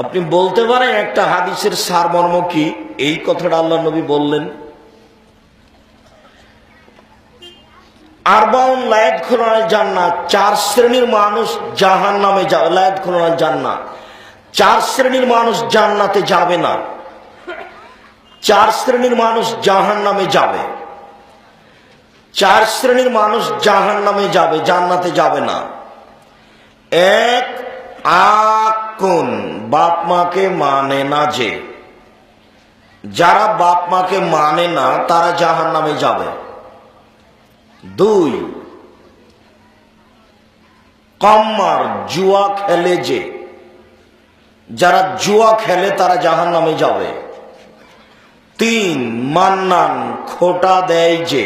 আপনি বলতে পারেন একটা হাদিসের সারমর্ম কি? এই কথাটা আল্লাহ নবী বললেন, আরবাউন লা ইয়াদখুলুনাল জান্নাহ, 4 শ্রেণীর মানুষ জাহান্নামে যাবে। লা ইয়াদখুলুনাল জান্নাহ, 4 শ্রেণীর মানুষ জান্নাতে যাবে না, 4 শ্রেণীর মানুষ জাহান্নামে যাবে। 4 শ্রেণীর মানুষ জাহান্নামে যাবে, জান্নাতে যাবে না। এক, আকুন, বাপ মাকে মানে না যে, যারা বাপ মাকে মানে না তারা জাহান্নামে যাবে। 2, কম্মার, জুয়া খেলে যে, যারা জুয়া খেলে তারা জাহান্নামে যাবে। 3, মান্নান, খোটা দেয় যে,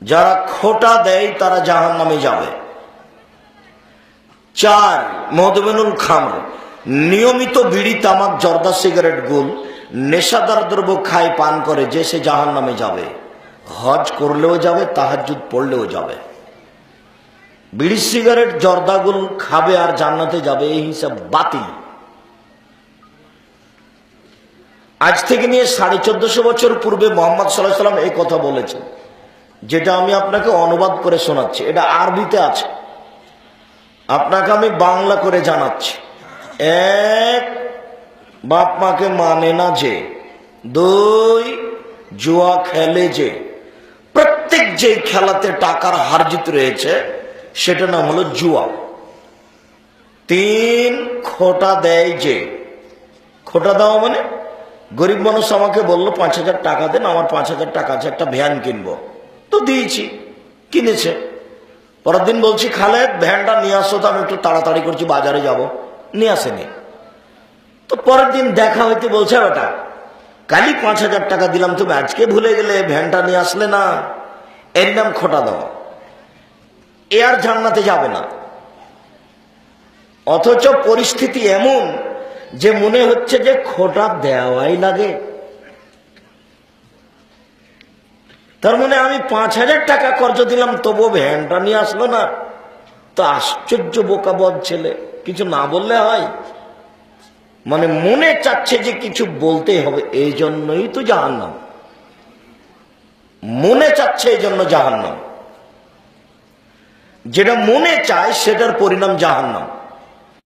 যারা খোটা দেয় তারা জাহান্নামে যাবে। 4, মদমিনুল খামর, নিয়মিত বিড়ি তামাক জর্দা সিগারেট গুল নেশাদার দ্রব্য খায় পান করে যে, সে জাহান্নামে যাবে। হজ করলেও যাবে, তাহাজ্জুদ পড়লেও যাবে। বিড়ি সিগারেট জর্দাগুল খাবে আর জান্নাতে যাবে, এই হিসাব বাতিল। আজ থেকে নিয়ে 1450 বছর পূর্বে মোহাম্মদ সাল্লাল্লাহু আলাইহি ওয়াসাল্লাম এই কথা বলেছেন, যেটা আমি আপনাকে অনুবাদ করে শোনাচ্ছি। এটা আরবিতে আছে, আপনাকে আমি বাংলা করে জানাচ্ছি। 1, বাপ মাকে মানে না যে। 2, জুয়া খেলে যে। প্রত্যেক যে খেলাতে টাকার হার জিত রয়েছে সেটা নাম হলো জুয়া। 3, খোটা দেয় যে। খোটা দেওয়া মানে, গরিব মানুষ আমাকে বললো 5000 টাকা দেন, আমার 5000 টাকা আছে, একটা ভ্যান কিনবো, তো দিয়েছি, কিনেছে। পরের দিন বলছি, খালেদ ভ্যানটা নিয়ে আসো তো, আমি একটু তাড়াতাড়ি করছি, বাজারে যাব, নিয়ে আসেনি। তো পরের দিন দেখা হইতে বলছে, বেটা কালই 5000 টাকা দিলাম, তুমি আজকে ভুলে গেলে, ভ্যানটা নিয়ে আসলে না। এর নাম খোটা দেওয়া। এ আর জান্নাতে যাবে না। অথচ পরিস্থিতি এমন যে মনে হচ্ছে যে খোটা দেওয়াই লাগে। তার মানে আমি 5000 টাকা কর্জ দিলাম, তবু ভ্যানটা নিয়ে আসলো না। তো আশ্চর্য বোকাবদ ছেলে, কিছু না বললে হয়। মানে মনে চাচ্ছে যে কিছু বলতে হবে, এই জন্যই তো জাহান্নাম। মনে চাচ্ছে এই জন্য জাহান্নাম। যেটা মনে চায় সেটার পরিণাম জাহান্নাম।